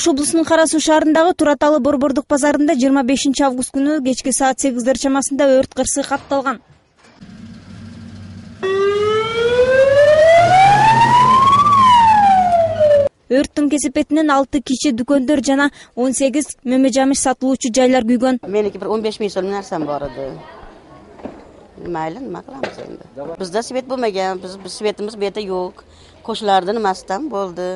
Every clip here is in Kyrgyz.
Ош облусунун Кара Суу шаарындагы Тураталы борбордук базарында 25 август күнү кечки саат 8 чамасында өрт кырсыгы катталган. Өрттүн кесепетинен 6 киши, дүкөндөр жана 18 мөмө-жамыш сатылуучу жайлар күйгөн. Меники бир 15 миң сом нерсем бар эди. Mayli, nima qilamiz endi? Bizda svet bo'lmagan, biz svetimiz bu yerda yo'q. Qo'shnilardan nimasdan bo'ldi.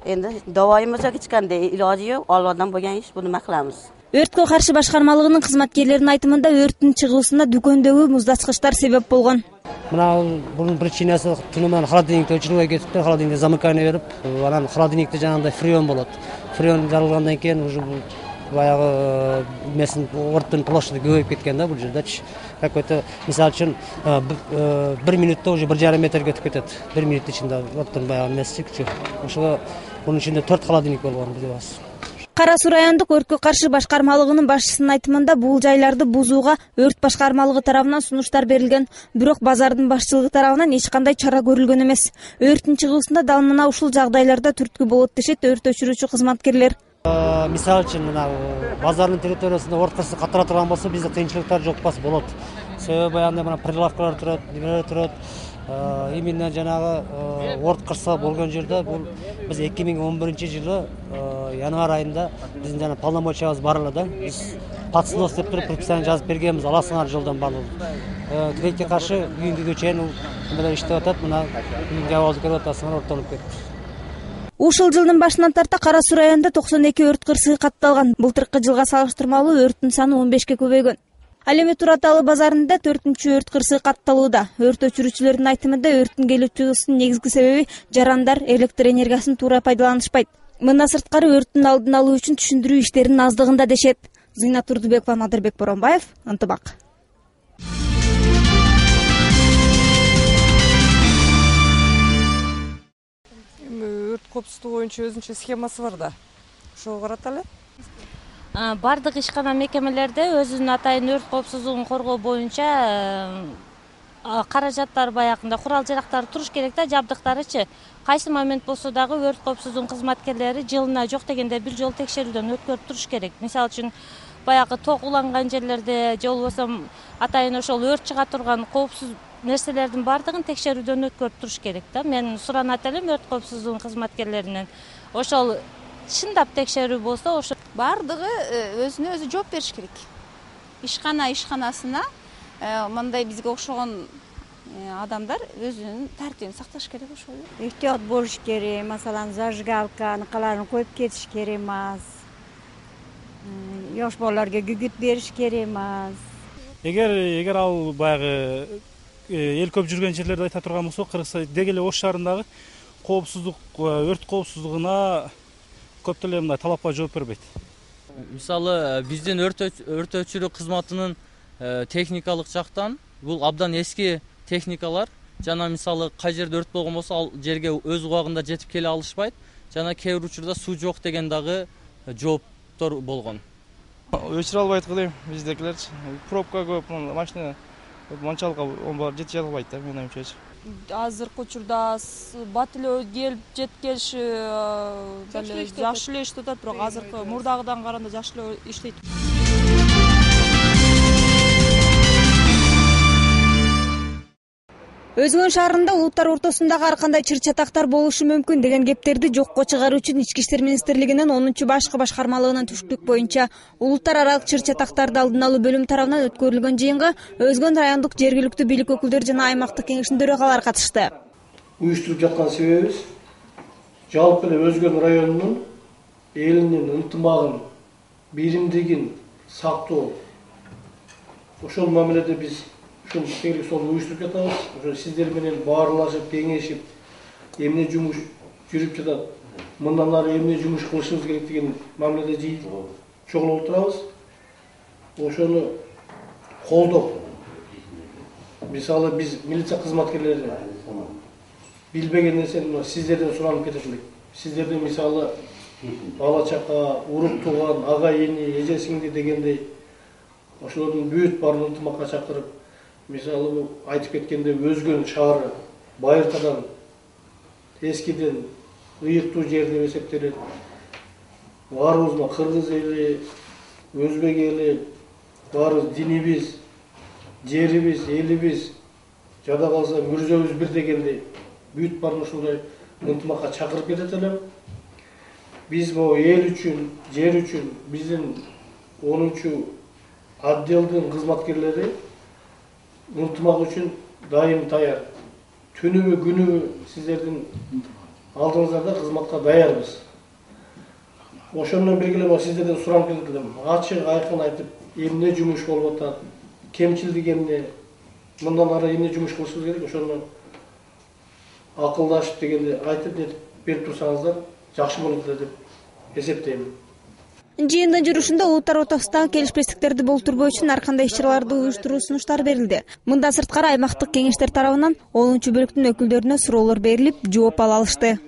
Endi davoyimiz yo'q, hech qanday iloji yo'q. Allohdan bo'lgan ish, buni nima qilamiz? Өрткө каршы башкармалыгынын кызматкерлеринин айтымында өрттүн чыгуусуна дүкөндөгү муздачкычтар себеп болгон. Bunun причинасы түнүмөн холодильникти өчүрбөй кетиптир, холодильникти замыкание берип, анан холодильникте жанагындай фреон болот. Фреон жарылгандан кийин уже баягы месин өрттүн площади көбөйүп кеткен да бул жердечи. Какой-то, мисалы үчүн, 1 минутта уже 1,5 метрге өтүп кетет. 1 минут ичинде өрттүн баягы меси күчү. Ошого bunun ичинде 4 холодильник болгон билебиз. Кара Суу райондук өрткө каршы башкармалыгынын башчысынын айтымында бул жайларды бузууга өрт башкармалыгы тарабынан сунуштар берилген, бирок базардын башчылыгы тарабынан эч кандай чара көрүлгөн эмес. Өрттүн чыгуусунда дал мына ушул жагдайларда түрткү болот дешет өрт өчүрүүчү кызматкерлер. Мисалы үчүн мына базардын территориясында өрт кырсыгы каттыра турган болсо, бизде кыйынчылыктар жок бас болот. Себеби баягындай мына прилавкалар турат, немелер турат. Именно жанагы өрт кырсыгы болгон жерде бул биз 2011-жылы январь айында биздин жана полномочиябыз бар эле да. Биз подснос деп туруп предписание жазып бергенбиз, аласыңар жолдон барлыгы. Тилекке каршы бүгүнгүгө чейин мына иштеп атат, мына бүгүнкү абалды көрүп атасыңар, өрттөнүп кетти. Ушул жылдын башынан тарта Кара Суу районунда 92 өрт кырсыгы катталган. Былтыркы жылга салыштырмалуу өрттүн саны 15ке көбөйгөн. Ал эми Тураталы базарында 4-чү өрт кырсыгы катталууда. Өрт өчүрүүчүлөрдүн айтымында өрттүн келип чыгуусунун негизги себеби жарандар электр энергиясын туура пайдаланышпайт. Мындан сырткары өрттүн алдын алуу үчүн түшүндүрүү иштеринин аздыгында дешет. Зина Турдубекова, Надырбек Боронбаев, Ынтыбак. Өрт коопсуздугу боюнча өзүнчө схемасы бар да. Ошого карата эле. Бардык ишкана мекемелерде өзүнүн атайын өрт коопсуздугун коргоо боюнча каражаттар баягында курал жарактары туруш керек да, жабдыктарычы. Кайсы момент болсо дагы өрт коопсуздугунун кызматкерлери жылына жок дегенде бир жолу текшерүүдөн өткөрүп туруш керек. Мисалы үчүн баягы ток уланган жерлерде же болбосо атайын ошол өрт чыга турган коопсуз нерселердин бардыгын текшерүүдөн өткөрүп туруш керек да. Мен суранат элем өрт коопсуздугунун кызматкерлеринен. Ошол чындап текшерүү болсо, ошо бардыгы өзүнө өзү жооп бериш керек. Ишканасына мындай бизге окшогон адамдар өзүнүн тартибин сакташ керек ошол. Эhtiyot болуш керек, масалан, зажигалка аныkalарын коюп кетиш керек эмес. Yosh балаларга күгүт бериш керек эмес. Эгер ал баягы эл көп жүргөн жерлерди айта турган болсок, Кыргызстан деги эле Ош шаарындагы коопсуздук, өрт коопсуздугуна көп деле мындай талапка жооп бербейт. Мисалы, биздин өрт өчүрүү кызматынын техникалык жактан бул абдан эски техникалар. Жана мисалы кай жерде өрт болгон болсо, ал жерге өз убагында жетип келе алышпайт. Жана кээ бир учурда суу жок деген дагы жооптор болгон. Өчүрө албайт кылайм биздекилерчи. Пробка көп, машина манчалык жетише албайт да, менин оюмча. Азыркы учурда бат эле келип жеткеш жакшы эле иштеп атат, бирок азыркы мурдагыдан караганда жакшы эле иштейт. Өзгөн шаарында улуттар ортосундагы ар кандай чыр-чатактар болушу мүмкүн деген кептерди жокко чыгаруу үчүн Ички иштер министрлигинин 10-чу башкы башкармалыгынын түштүк боюнча улуттар аралык чыр-чатактарды алдын алуу бөлүмү тарабынан өткөрүлгөн жыйынга Өзгөн райондук жергиликтүү бийлик өкүлдөрү жана аймактык кеңештин төрагалары катышты. Уюштуруп жаткан себебибиз жалпы эле Өзгөн районунун элинин ынтымагын, биримдигин сактоо. Ошол мамиледе биз ушул теглик сол уюштуруп жатабыз. Ошо сиздер менен баарлашып, кеңешип, эмне жумуш жүрүп жатат, мындан ары эмне жумуш кылышыбыз керек деген мамиледе чогулуп турабыз. Ошону колдоп, мисалы биз милиция кызматкерлери билбеген нерсени сиздерден суранып кетет элек. Сиздерден мисалы бала чака, урук тууган, ага эне, эже сиңди дегендей ошолордун бүт баарын ынтымакка чакырып, мисалы айтып кеткенде Өзгөн шаары байыртадан эскиден ыйыктуу жер деп эсептелет. баарыбызга кыргыз эли, өзбек эли, баарыбыз динибиз, жерибиз, элибиз, жада калса мүрзөбүз бир дегенди бүт барын ушундай ынтымакка чакырып кетет элем. Биз могу эл үчүн, жер үчүн биздин 10 отделдин кызматкерлери ынтымак үчүн дайым даяр. Түнүбү күнүбү сиздердин алдыңыздарда кызматка даярбыз. Ошону менен бирге сиздерден сурап келдим. Ачык айкын айтып, эмне жумуш болуп атат, кемчилдик эмне, мындан ары эмне жумуш кылышыбыз керек, ошону акылдашып дегенде айтып нетип берип турсаңыздар жакшы болот эле деп эсептейм. Жыйындын жүрүшүндө улуттар ортосундагы келишпестиктерди болтурбоо үчүн ар кандай иш-чараларды уюштуруу сунуштар берилди. Мындан сырткары аймактык кеңештер тарабынан 10-бөлүктүн өкүлдөрүнө суроолор берилип, жооп ала алышты.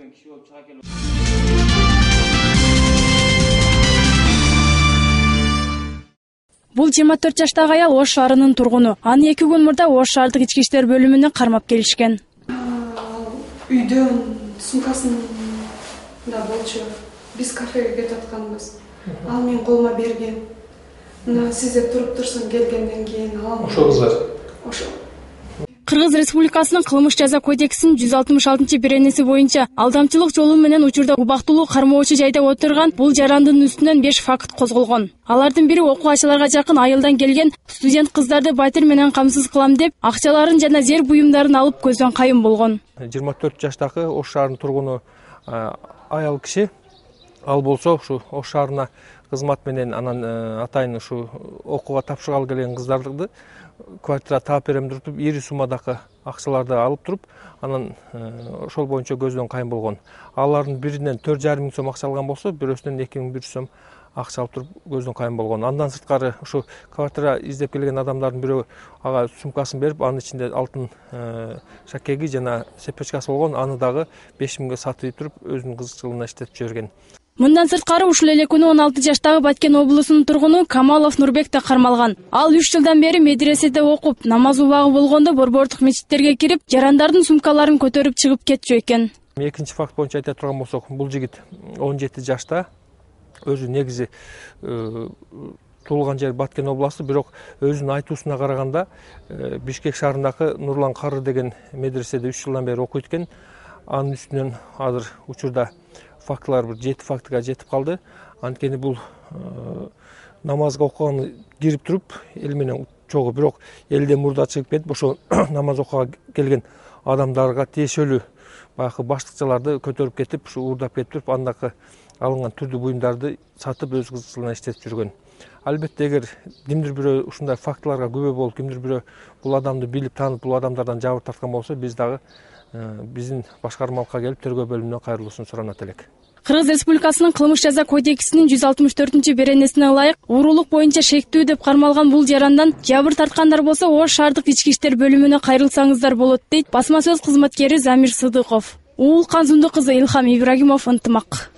Бул 24 жаштагы аял Ош шаарынын тургуну. Аны 2 күн мурда Ош шаардык ички иштер бөлүмүнө кармап келишкен. Үйдөн сумкасында болчу. Биз кафеге кетип атканбыз. Ал мен колума берген. Мына сиздер туруп турсун келгенден кийин алам. Ошо кыздар. Ошо. Кыргыз Республикасынын кылмыш жаза кодексинин 166-беренеси боюнча алдамчылык жолу менен учурда убактылуу кармоочу жайда отурган бул жарандын үстүнөн 5 факт козголгон. Алардын бири окуучуларга жакын айылдан келген студент кыздарды батир менен камсыз кылам деп акчаларын жана зер буюмдарын алып көздөн кайын болгон. 24 жаштагы Ош шаарынын тургуну аял киши. Ал болсо ушу Ош шаарына кызмат менен анан атайын ушу окууга тапшыргалы келген кыздарды квартира таап берем туруп, ири суммадагы акчаларды алып туруп, анан ошол боюнча көздөн кайын болгон. Алардын биринен 4,5 миң сом акча алган болсо, бирөөсүнөн 2,100 сом акча алып туруп көздөн кайын болгон. Андан сырткары ушу квартира издеп келген адамдардын бирөө ага сумкасын берип, анын ичинде алтын шакеги жана сепечкасы болгон, аны дагы 5 миңге сатып туруп, өзүнүн кызыкчылыгына иштетип жиберген. Мындан сырткары ушул эле күнү 16 жаштагы Баткен облусунун тургуну Камалов Нурбек да кармалган. Ал 3 жылдан бери медреседе окуп, намаз убагы болгондо борбордук мечиттерге кирип, жарандардын сумкаларын көтөрүп чыгып кетчү экен. Экинчи факт боюнча айта турган болсок, бул жигит 17 жашта, өзү негизи туулган жери Баткен областы, бирок өзүнүн айтуусуна караганда Бишкек шаарындагы Нурлан Кары деген медреседе 3 жылдан бери окуйт экен. Анын үстүнөн азыр учурда фактылар бир 7 фактыга жетип калды. Анткени бул намазга окуганы кирип туруп, эл менен чогуу, бирок элден мурда чыгып кетип, ошо намаз окууга келген адамдарга тиешелүү баягы баштыкчаларды көтөрүп кетип, ушу уурдап кетип туруп, андагы алынган түрдүү буюмдарды сатып өз кызыкчылыгына иштетип жүргөн. Албетте, эгер кимдир бирөө ушундай фактыларга күбө болуп, кимдир бирөө бул адамды билип, таанып, бул адамдардан жабыр тарткан болсо, биз дагы биздин башкармалыкка келип тергөө бөлүмүнө кайрылуусун суранат элек. Кыргыз Республикасынын кылмыш жаза кодексинин 164-беренесине ылайык уурулук боюнча шектүү деп кармалган бул жарандан жабыр тарткандар болсо, Ош шаардык ички иштер бөлүмүнө кайрылсаңыздар болот, дейт басма сөз кызматкери Замир Сыдыков. Уул Канзунду кызы Илхам Ибрагимов, ынтымак.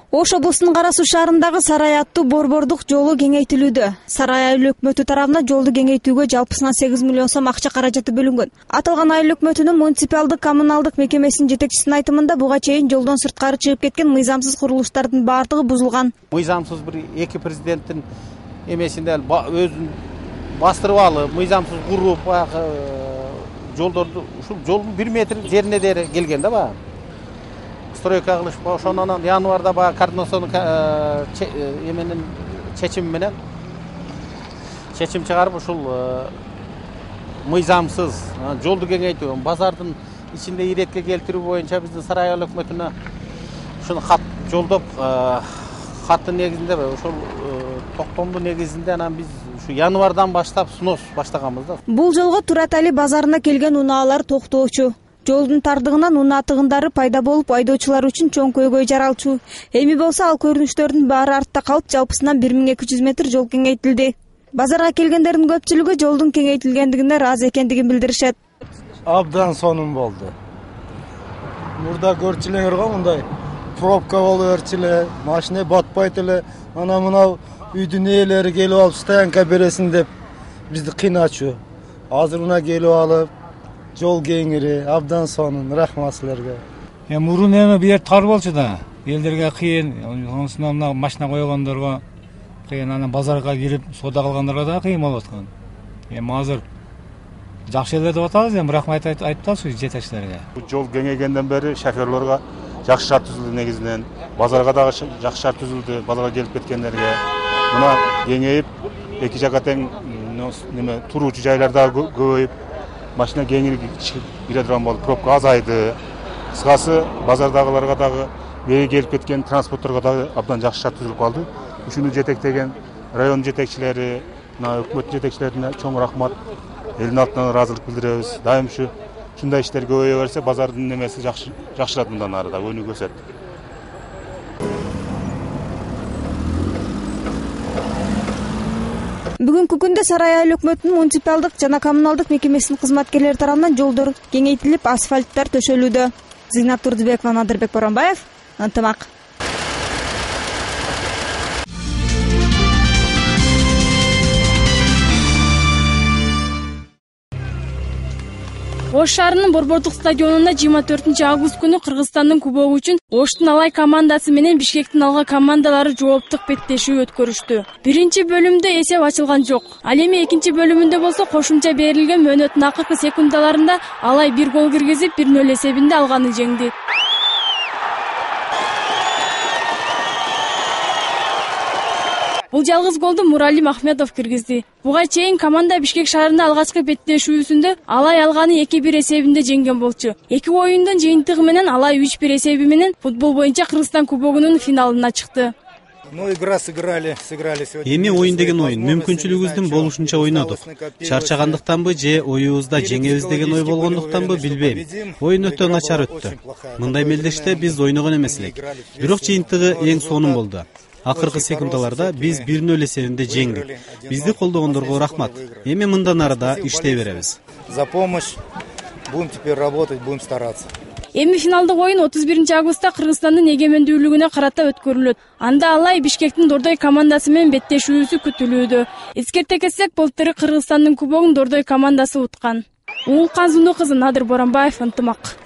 Ош облусунун Кара Суу шаарындагы Сарай аттуу борбордук жолу кеңейтилүүдө. Сарай айыл өкмөтү тарабынан жолду кеңейтүүгө жалпысынан 8 миллион сом акча каражаты бөлүнгөн. Аталган айыл өкмөтүнүн муниципалдык коммуналдык мекемесинин жетекчисинин айтымында буга чейин жолдон сырткары чыгып кеткен мыйзамсыз курулуштардын баардыгы бузулган. Мыйзамсыз бир эки президенттин эмесинде өзүн бастырып алып, мыйзамсыз куруп, баягы жолдорду ушул жолдун 1 метр жерине дери келген да баягы. Стройка кылышып, ошонун январда баягы координационный эменин чечими менен чечим чыгарып, ушул мыйзамсыз жолду кеңейтүү, базардын ичинде иретке келтирүү боюнча биздин Сарай айыл өкмөтүнө ушуну кат жолдоп, каттын негизинде ошол токтомдун негизинде анан биз ушу январдан баштап снос баштаганбыз да. Бул жолго Туратали базарына келген унаалар токтоочу. Жолдун тардыгынан унаа тыгындары пайда болуп, айдоочулар үчүн чоң көйгөй жаралчу. Эми болсо ал көрүнүштөрдүн баары артта калып, жалпысынан 1200 метр жол кеңейтилди. Базарга келгендердин көпчүлүгү жолдун кеңейтилгендигине ыраазы экендигин билдиришет. Абдан сонун болду. Мурда көрчүлөр го мындай пробка болуп өрчүлө, машина батпайт эле. Ана мына үйдүн ээлери келип алып стоянка бересин деп бизди кыйначу. Азыр мына келип алып жол кеңири, абдан сонун. Рахмат силерге. Мурун эми бу жер тар болчу да. Элдерге кыйын, онусунан мына машина койгондорго кыйын, анан базарга кирип соода кылгандарга да кыйын болуп аткан. Эми азыр жакшы эле деп атабыз, эми рахмат айтып атабыз жетекчилерге. Бул жол кеңейгенден бери шоферлорго жакшы шарт түзүлдү негизинен. Базарга дагы жакшы шарт түзүлдү, базарга келип кеткендерге. Мына кеңейип, эки жака тең неме туруучу жайлар дагы көбөйүп, машина кеңири чыгып кире турган болду, пробка азайды. Кыскасы базардагыларга дагы бери келип кеткен транспортторго дагы абдан жакшы шарт түзүлүп калды. Ушуну жетектеген район жетекчилери, өкмөт жетекчилерине чоң рахмат. Элдин атынан ыраазылык билдиребиз. Дайым ушундай иштер көбөйө берсе, базардын немеси жакшырат, мындан ары да өнүгөсөт. Бүгүнкү күндө Сарай айыл өкмөтүнүн муниципалдык жана коммуналдык мекемесинин кызматкерлери тарабынан жолдор кеңейтилип, асфальттар төшөлүүдө. Зинат Турдубекова, Надырбек Боронбаев, Ынтымак. Ош шаарынын Борбордук стадионунда 24 август күнү Кыргызстандын кубогу үчүн Оштун Алай командасы менен Бишкектин Алга командалары жооптук беттешүү өткөрүштү. Биринчи бөлүмдө эсеп ачылган жок. Ал эми экинчи бөлүмүндө болсо кошумча берилген мөөнөттүн акыркы секундаларында Алай 1 гол киргизип 1-0 эсебинде алганы жеңди. Бул жалгыз голду Муралим Ахметов киргизди. Буга чейин команда Бишкек шаарында алгачкы беттешүүсүндө Алай алганы 2-1 эсебинде жеңген болчу. Эки оюндун жыйынтыгы менен Алай 3-1 эсеби менен футбол боюнча Кыргызстан кубогунун финалына чыкты. Эми оюн деген оюн, мүмкүнчүлүгүбүздүн болушунча ойнодук. Чарчагандыктанбы же оюбузда жеңебиз деген ой болгондуктанбы билбейм. Оюн өтө начар өттү. Мындай мелдеште биз ойногон эмес элек. Бирок жыйынтыгы эң сонун болду. Акыркы секундаларда биз 1-0 эсебинде жеңдик. Бизди колдогондорго рахмат. Эми мындан ары да иштей беребиз. За помощь. Будем теперь работать, будем стараться. Эми финалдык оюн 31 августта Кыргызстандын эгемендүүлүгүнө карата өткөрүлөт. Анда Алай Бишкектин Дордой командасы менен беттешүүсү күтүлүүдө. Эскерте кетсек, былтыры Кыргызстандын кубогун Дордой командасы уткан. Уулкан Зунду кызы, Надыр Боронбаев, Ынтымак.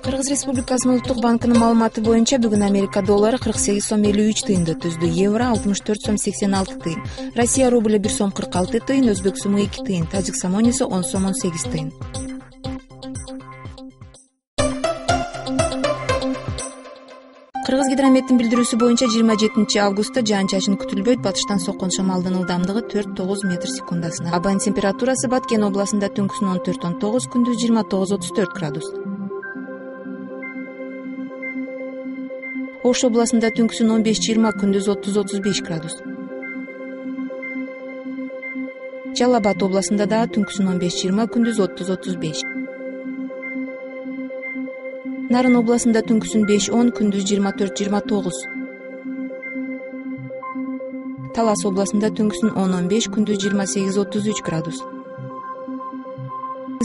Кыргыз Республикасынын Улуттук банкынын маалыматы боюнча бүгүн Америка доллары 48 сом 53 тыйынды түздү, евро 64 сом 86 тыйын, Россия рублі 1 сом 46 тыйын, Өзбек суму 2 тыйын, Тажик самонеси 10 сом 18 тыйын. Кыргыз гидрометтин билдирүүсү боюнча 27 августта жаан-чачын күтүлбөйт, батыштан соккон шамалдын ылдамдыгы 4-9 метр секундасына. Абанын температурасы Баткен областында түнкүсүн 14-19, күндүз 29-34 градус. Ош областында түнкүсүн 15-20, күндүз 30-35 градус. Жалал Абад областында да түнкүсүн 15-20, күндүз 30-35. Нарын областында түнкүсүн 5-10, күндүз 24-29. Талас областында түнкүсүн 10-15, күндүз 28-33 градус.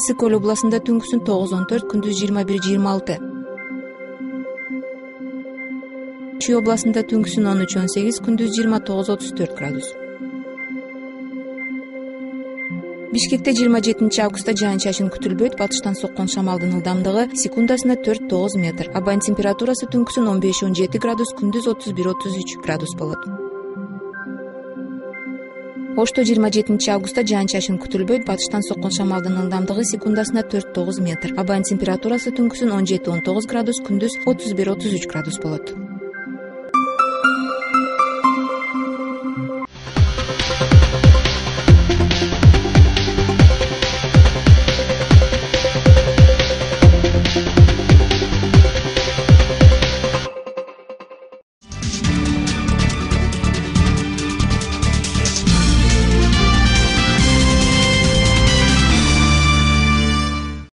Ысык-Көл областында түнкүсүн 9-14, күндүз 21-26. Чүй областында түнкүсүн 13-18, күндүз 29-34 градус. Бишкекте 27 августта жаан-чачын күтүлбөйт, батыштан соккон шамалдын ылдамдыгы секундасына 4-9 метр. Абанын температурасы түнкүсүн 15-17 градус, күндүз 31-33 градус болот. Ошто 27 августта жаан-чачын күтүлбөйт, батыштан соккон шамалдын ылдамдыгы секундасына 4-9 метр. Абанын температурасы түнкүсүн 17-19 градус, күндүз 31-33 градус болот.